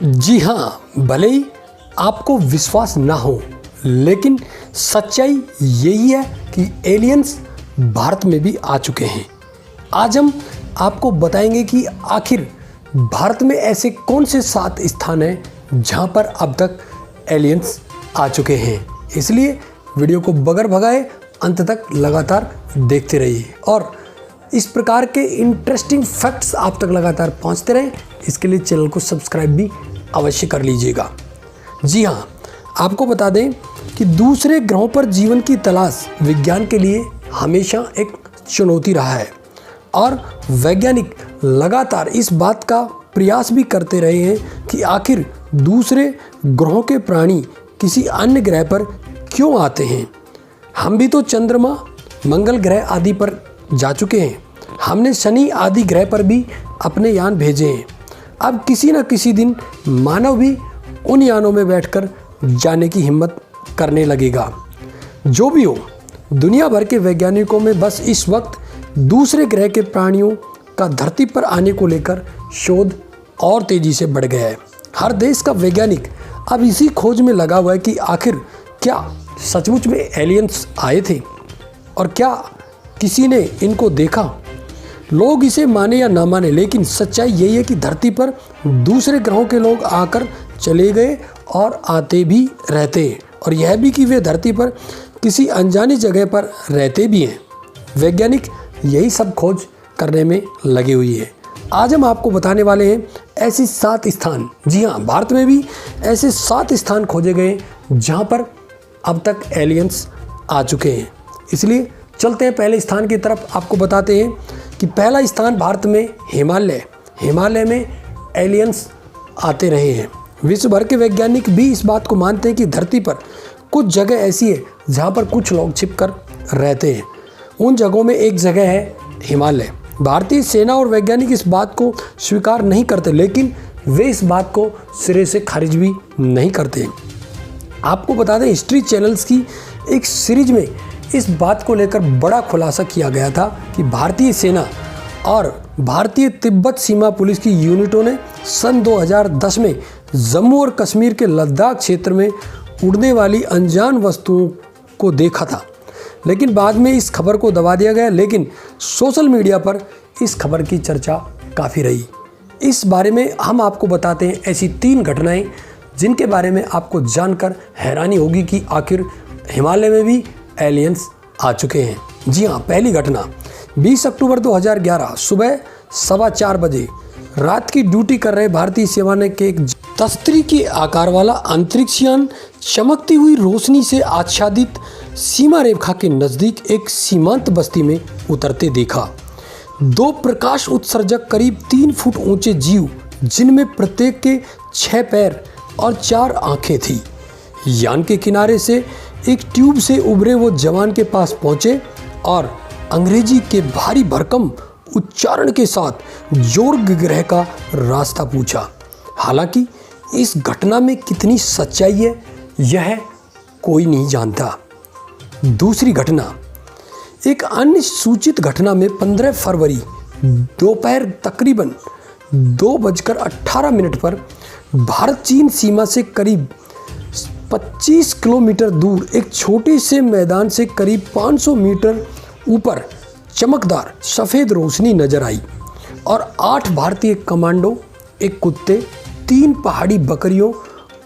जी हाँ, भले ही आपको विश्वास ना हो, लेकिन सच्चाई यही है कि एलियंस भारत में भी आ चुके हैं। आज हम आपको बताएंगे कि आखिर भारत में ऐसे कौन से 7 स्थान हैं जहां पर अब तक एलियंस आ चुके हैं। इसलिए वीडियो को बगैर भगाए अंत तक लगातार देखते रहिए और इस प्रकार के इंटरेस्टिंग फैक्ट्स आप तक लगातार पहुंचते रहें, इसके लिए चैनल को सब्सक्राइब भी अवश्य कर लीजिएगा। जी हाँ, आपको बता दें कि दूसरे ग्रहों पर जीवन की तलाश विज्ञान के लिए हमेशा एक चुनौती रहा है और वैज्ञानिक लगातार इस बात का प्रयास भी करते रहे हैं कि आखिर दूसरे ग्रहों के प्राणी किसी अन्य ग्रह पर क्यों आते हैं। हम भी तो चंद्रमा, मंगल ग्रह आदि पर जा चुके हैं। हमने शनि आदि ग्रह पर भी अपने यान भेजे हैं। अब किसी न किसी दिन मानव भी उन यानों में बैठकर जाने की हिम्मत करने लगेगा। जो भी हो, दुनिया भर के वैज्ञानिकों में बस इस वक्त दूसरे ग्रह के प्राणियों का धरती पर आने को लेकर शोध और तेजी से बढ़ गया है। हर देश का वैज्ञानिक अब इसी खोज में लगा हुआ है कि आखिर क्या सचमुच में एलियंस आए थे और क्या किसी ने इनको देखा। लोग इसे माने या ना माने, लेकिन सच्चाई यही है कि धरती पर दूसरे ग्रहों के लोग आकर चले गए और आते भी रहते हैं, और यह भी कि वे धरती पर किसी अनजानी जगह पर रहते भी हैं। वैज्ञानिक यही सब खोज करने में लगे हुए हैं। आज हम आपको बताने वाले हैं ऐसे 7 स्थान। जी हाँ, भारत में भी ऐसे 7 स्थान खोजे गए जहाँ पर अब तक एलियंस आ चुके हैं। इसलिए चलते हैं पहले स्थान की तरफ। आपको बताते हैं कि पहला स्थान भारत में हिमालय में एलियंस आते रहे हैं। विश्व भर के वैज्ञानिक भी इस बात को मानते हैं कि धरती पर कुछ जगह ऐसी है जहाँ पर कुछ लोग छिपकर रहते हैं। उन जगहों में एक जगह है हिमालय। भारतीय सेना और वैज्ञानिक इस बात को स्वीकार नहीं करते, लेकिन वे इस बात को सिरे से खारिज भी नहीं करते। आपको बता दें, हिस्ट्री चैनल्स की एक सीरीज में इस बात को लेकर बड़ा खुलासा किया गया था कि भारतीय सेना और भारतीय तिब्बत सीमा पुलिस की यूनिटों ने सन 2010 में जम्मू और कश्मीर के लद्दाख क्षेत्र में उड़ने वाली अनजान वस्तुओं को देखा था, लेकिन बाद में इस खबर को दबा दिया गया। लेकिन सोशल मीडिया पर इस खबर की चर्चा काफ़ी रही। इस बारे में हम आपको बताते हैं ऐसी 3 घटनाएं जिनके बारे में आपको जानकर हैरानी होगी कि आखिर हिमालय में भी एलियंस आ चुके हैं। जी हाँ, पहली घटना 20 अक्टूबर 2011 सुबह 4:15 बजे रात की ड्यूटी कर रहे भारतीय सेना के एक तस्तरी के आकार वाला अंतरिक्ष यान चमकती हुई रोशनी से आच्छादित सीमा रेखा के नज़दीक एक सीमांत बस्ती में उतरते देखा। 2 प्रकाश उत्सर्जक करीब 3 फुट ऊंचे जीव, जिनमें प्रत्येक के 6 पैर और 4 आंखें थी। यान के किनारे से एक ट्यूब से उभरे वो जवान के पास पहुंचे और अंग्रेजी के भारी भरकम उच्चारण के साथ जोर्ग ग्रह का रास्ता पूछा। हालांकि इस घटना में कितनी सच्चाई है यह कोई नहीं जानता। दूसरी घटना, एक अन्य सूचित घटना में 15 फरवरी दोपहर तकरीबन 2:18 पर भारत चीन सीमा से करीब 25 किलोमीटर दूर एक छोटे से मैदान से करीब 500 मीटर ऊपर चमकदार सफ़ेद रोशनी नजर आई और 8 भारतीय कमांडो, एक कुत्ते, 3 पहाड़ी बकरियों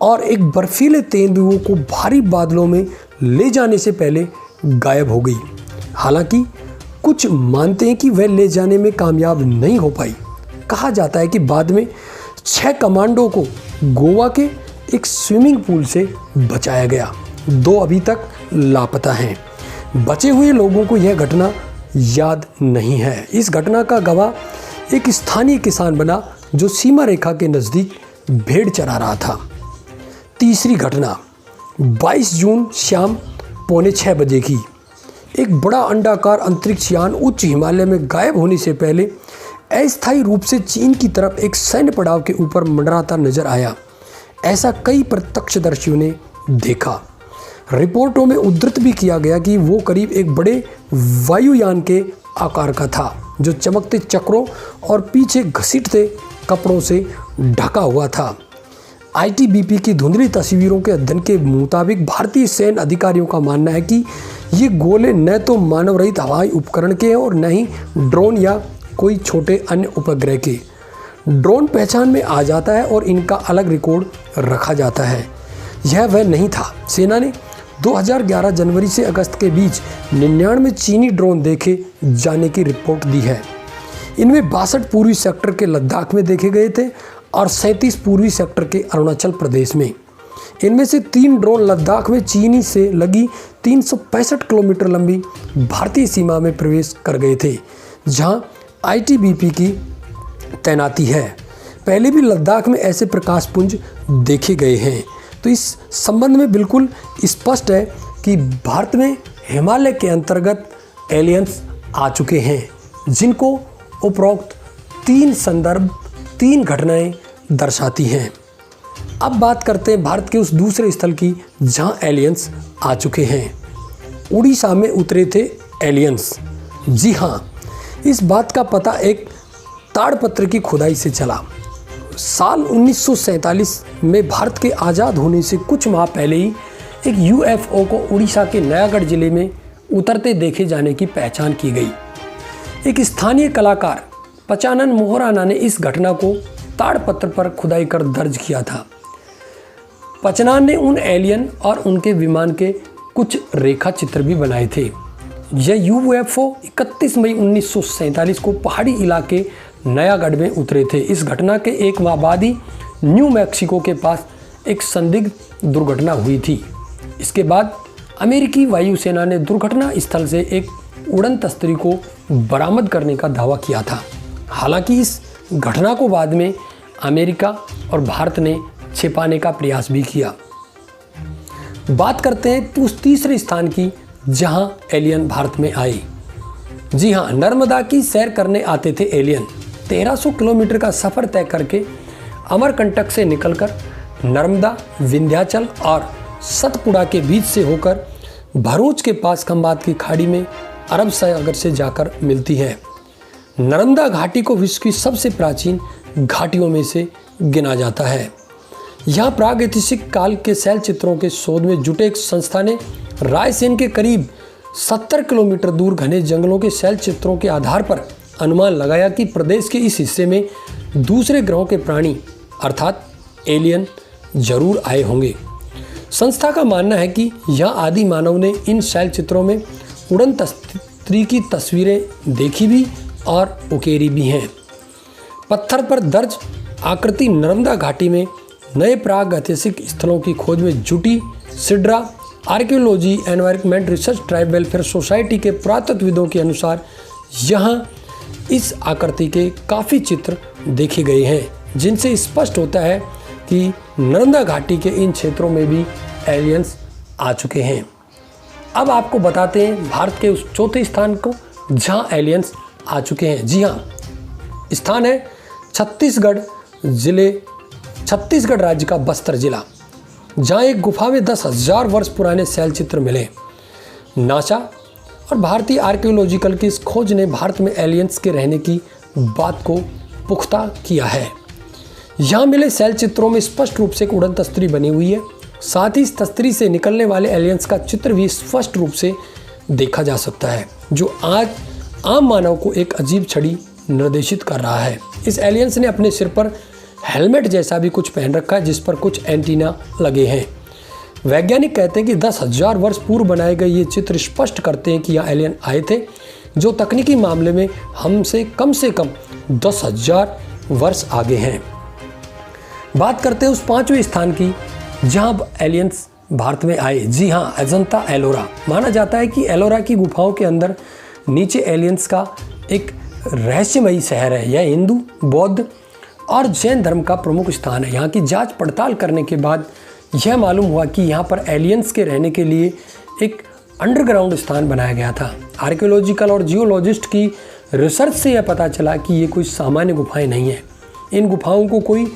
और एक बर्फीले तेंदुओं को भारी बादलों में ले जाने से पहले गायब हो गई। हालांकि कुछ मानते हैं कि वह ले जाने में कामयाब नहीं हो पाई। कहा जाता है कि बाद में 6 कमांडो को गोवा के एक स्विमिंग पूल से बचाया गया। 2 अभी तक लापता हैं। बचे हुए लोगों को यह घटना याद नहीं है। इस घटना का गवाह एक स्थानीय किसान बना जो सीमा रेखा के नज़दीक भेड़ चरा रहा था। तीसरी घटना 22 जून शाम 5:45 बजे की। एक बड़ा अंडाकार अंतरिक्ष यान उच्च हिमालय में गायब होने से पहले अस्थायी रूप से चीन की तरफ एक सैन्य पड़ाव के ऊपर मंडराता नजर आया। ऐसा कई प्रत्यक्षदर्शियों ने देखा। रिपोर्टों में उद्धृत भी किया गया कि वो करीब एक बड़े वायुयान के आकार का था जो चमकते चक्रों और पीछे घसीटते कपड़ों से ढका हुआ था। आईटीबीपी की धुंधली तस्वीरों के अध्ययन के मुताबिक भारतीय सैन्य अधिकारियों का मानना है कि ये गोले न तो मानव रहित हवाई उपकरण के हैं और न ही ड्रोन या कोई छोटे अन्य उपग्रह के। ड्रोन पहचान में आ जाता है और इनका अलग रिकॉर्ड रखा जाता है। यह वह नहीं था। सेना ने 2011 जनवरी से अगस्त के बीच 99 चीनी ड्रोन देखे जाने की रिपोर्ट दी है। इनमें 62 पूर्वी सेक्टर के लद्दाख में देखे गए थे और 37 पूर्वी सेक्टर के अरुणाचल प्रदेश में। इनमें से 3 ड्रोन लद्दाख में चीनी से लगी 365 किलोमीटर लंबी भारतीय सीमा में प्रवेश कर गए थे, जहां आईटीबीपी की तैनाती है। पहले भी लद्दाख में ऐसे प्रकाशपुंज देखे गए हैं। तो इस संबंध में बिल्कुल स्पष्ट है कि भारत में हिमालय के अंतर्गत एलियंस आ चुके हैं, जिनको उपरोक्त 3 संदर्भ 3 घटनाएं दर्शाती हैं। अब बात करते हैं भारत के उस दूसरे स्थल की जहां एलियंस आ चुके हैं। उड़ीसा में उतरे थे एलियंस। जी हाँ, इस बात का पता एक ताड़पत्र की खुदाई से चला। साल 1947 में भारत के आज़ाद होने से कुछ माह पहले ही एक यूएफओ को उड़ीसा के नयागढ़ जिले में उतरते देखे जाने की पहचान की गई। एक स्थानीय कलाकार पचानन मोहराना ने इस घटना को ताड़पत्र पर खुदाई कर दर्ज किया था। पचनान ने उन एलियन और उनके विमान के कुछ रेखा चित्र भी बनाए थे। यह यूएफओ 31 मई 1947 को पहाड़ी इलाके नयागढ़ में उतरे थे। इस घटना के एक माह बाद ही न्यू मैक्सिको के पास एक संदिग्ध दुर्घटना हुई थी। इसके बाद अमेरिकी वायुसेना ने दुर्घटना स्थल से एक उड़न तस्तरी को बरामद करने का दावा किया था। हालांकि इस घटना को बाद में अमेरिका और भारत ने छिपाने का प्रयास भी किया। बात करते हैं उस तीसरे स्थान की जहां एलियन भारत में आए। जी हां, नर्मदा की सैर करने आते थे एलियन। 1300 किलोमीटर का सफ़र तय करके अमरकंटक से निकलकर नर्मदा, विंध्याचल और सतपुड़ा के बीच से होकर भरूच के पास खंबात की खाड़ी में अरब सागर से जाकर मिलती है। नर्मदा घाटी को विश्व की सबसे प्राचीन घाटियों में से गिना जाता है। यहाँ प्रागैतिहासिक काल के शैल चित्रों के शोध में जुटे एक संस्था ने रायसेन के करीब 70 किलोमीटर दूर घने जंगलों के शैल चित्रों के आधार पर अनुमान लगाया कि प्रदेश के इस हिस्से में दूसरे ग्रहों के प्राणी अर्थात एलियन जरूर आए होंगे। संस्था का मानना है कि यहाँ आदि मानव ने इन शैल चित्रों में उड़न तस्तरी की तस्वीरें देखी भी और उकेरी भी हैं। पत्थर पर दर्ज आकृति नर्मदा घाटी में नए प्रागैतिहासिक स्थलों की खोज में जुटी Sidra archaeology environment research tribe welfare society के पुरातत्वविदों के अनुसार यहाँ इस आकृति के काफ़ी चित्र देखे गए हैं, जिनसे स्पष्ट होता है कि नर्मदा घाटी के इन क्षेत्रों में भी एलियंस आ चुके हैं। अब आपको बताते हैं भारत के उस चौथे स्थान को जहां एलियंस आ चुके हैं। जी हाँ, स्थान है छत्तीसगढ़ राज्य का बस्तर जिला, जहां एक गुफा में 10,000 वर्ष पुराने शैल चित्र मिले। नासा और भारतीय आर्कियोलॉजिकल की इस खोज ने भारत में एलियंस के रहने की बात को पुख्ता किया है। यहाँ मिले शैल चित्रों में स्पष्ट रूप से एक उड़न तस्तरी बनी हुई है। साथ ही इस तस्तरी से निकलने वाले एलियंस का चित्र भी स्पष्ट रूप से देखा जा सकता है, जो आज आम मानव को एक अजीब छड़ी निर्देशित कर रहा है। इस एलियंस ने अपने सिर पर हेलमेट जैसा भी कुछ पहन रखा है, जिस पर कुछ एंटीना लगे हैं। वैज्ञानिक कहते हैं कि 10,000 वर्ष पूर्व बनाए गए ये चित्र स्पष्ट करते हैं कि यहाँ एलियन आए थे, जो तकनीकी मामले में हमसे कम 10,000 वर्ष आगे हैं। बात करते हैं उस 5वें स्थान की जहाँ एलियंस भारत में आए। जी हाँ, अजंता एलोरा। माना जाता है कि एलोरा की गुफाओं के अंदर नीचे एलियंस का एक रहस्यमयी शहर है। यह हिंदू, बौद्ध और जैन धर्म का प्रमुख स्थान है। यहाँ की जांच पड़ताल करने के बाद यह मालूम हुआ कि यहाँ पर एलियंस के रहने के लिए एक अंडरग्राउंड स्थान बनाया गया था। आर्कियोलॉजिकल और जियोलॉजिस्ट की रिसर्च से यह पता चला कि ये कोई सामान्य गुफाएं नहीं हैं। इन गुफाओं को कोई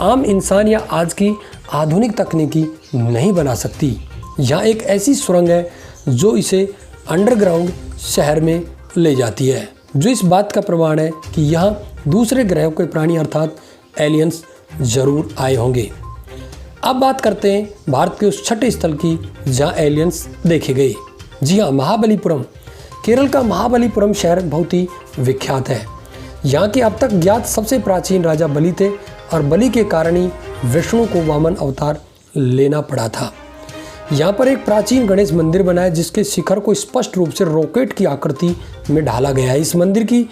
आम इंसान या आज की आधुनिक तकनीकी नहीं बना सकती। यहाँ एक ऐसी सुरंग है जो इसे अंडरग्राउंड शहर में ले जाती है, जो इस बात का प्रमाण है कि यहाँ दूसरे ग्रहों के प्राणी अर्थात एलियंस जरूर आए होंगे। अब बात करते हैं भारत के उस छठे स्थल की जहां एलियंस देखे गए। जी हाँ, महाबलीपुरम। केरल का महाबलीपुरम शहर बहुत ही विख्यात है। यहाँ के अब तक ज्ञात सबसे प्राचीन राजा बलि थे और बलि के कारण ही विष्णु को वामन अवतार लेना पड़ा था। यहाँ पर एक प्राचीन गणेश मंदिर बना है जिसके शिखर को स्पष्ट रूप से रॉकेट की आकृति में ढाला गया है। इस मंदिर की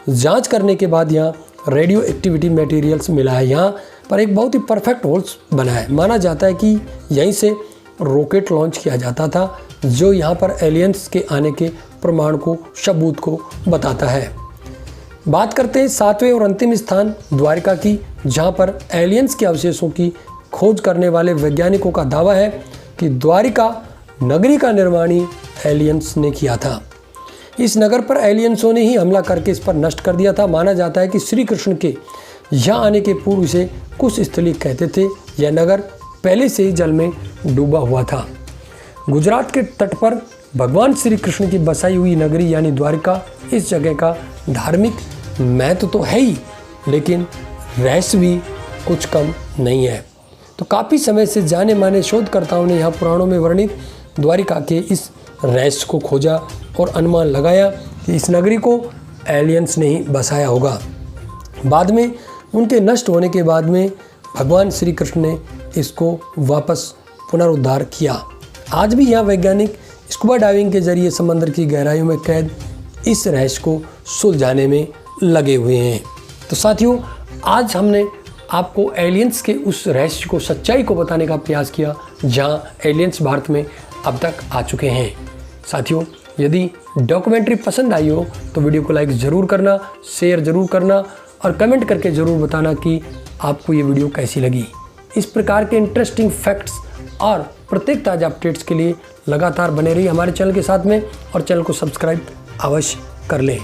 जांच करने के बाद यहाँ रेडियो एक्टिविटी मटेरियल्स मिला है। यहाँ पर एक बहुत ही परफेक्ट होल्स बना है। माना जाता है कि यहीं से रॉकेट लॉन्च किया जाता था, जो यहाँ पर एलियंस के आने के प्रमाण को, सबूत को बताता है। बात करते हैं सातवें और अंतिम स्थान द्वारिका की, जहाँ पर एलियंस के अवशेषों की खोज करने वाले वैज्ञानिकों का दावा है कि द्वारिका नगरी का निर्माण ही एलियंस ने किया था। इस नगर पर एलियंसों ने ही हमला करके इस पर नष्ट कर दिया था। माना जाता है कि श्री कृष्ण के यहाँ आने के पूर्व इसे कुश स्थली कहते थे। यह नगर पहले से ही जल में डूबा हुआ था। गुजरात के तट पर भगवान श्री कृष्ण की बसाई हुई नगरी यानी द्वारिका, इस जगह का धार्मिक महत्व तो है ही, लेकिन रहस्य भी कुछ कम नहीं है। तो काफ़ी समय से जाने माने शोधकर्ताओं ने यहाँ पुराणों में वर्णित द्वारिका के इस रहस्य को खोजा और अनुमान लगाया कि इस नगरी को एलियंस ने ही बसाया होगा। बाद में उनके नष्ट होने के बाद में भगवान श्री कृष्ण ने इसको वापस पुनरुद्धार किया। आज भी यहाँ वैज्ञानिक स्कूबा डाइविंग के जरिए समंदर की गहराइयों में कैद इस रहस्य को सुलझाने में लगे हुए हैं। तो साथियों, आज हमने आपको एलियंस के उस रहस्य को, सच्चाई को बताने का प्रयास किया जहां एलियंस भारत में अब तक आ चुके हैं। साथियों, यदि डॉक्यूमेंट्री पसंद आई हो तो वीडियो को लाइक ज़रूर करना, शेयर ज़रूर करना और कमेंट करके ज़रूर बताना कि आपको ये वीडियो कैसी लगी। इस प्रकार के इंटरेस्टिंग फैक्ट्स और प्रत्येक ताज़ा अपडेट्स के लिए लगातार बने रहिए हमारे चैनल के साथ में और चैनल को सब्सक्राइब अवश्य कर लें।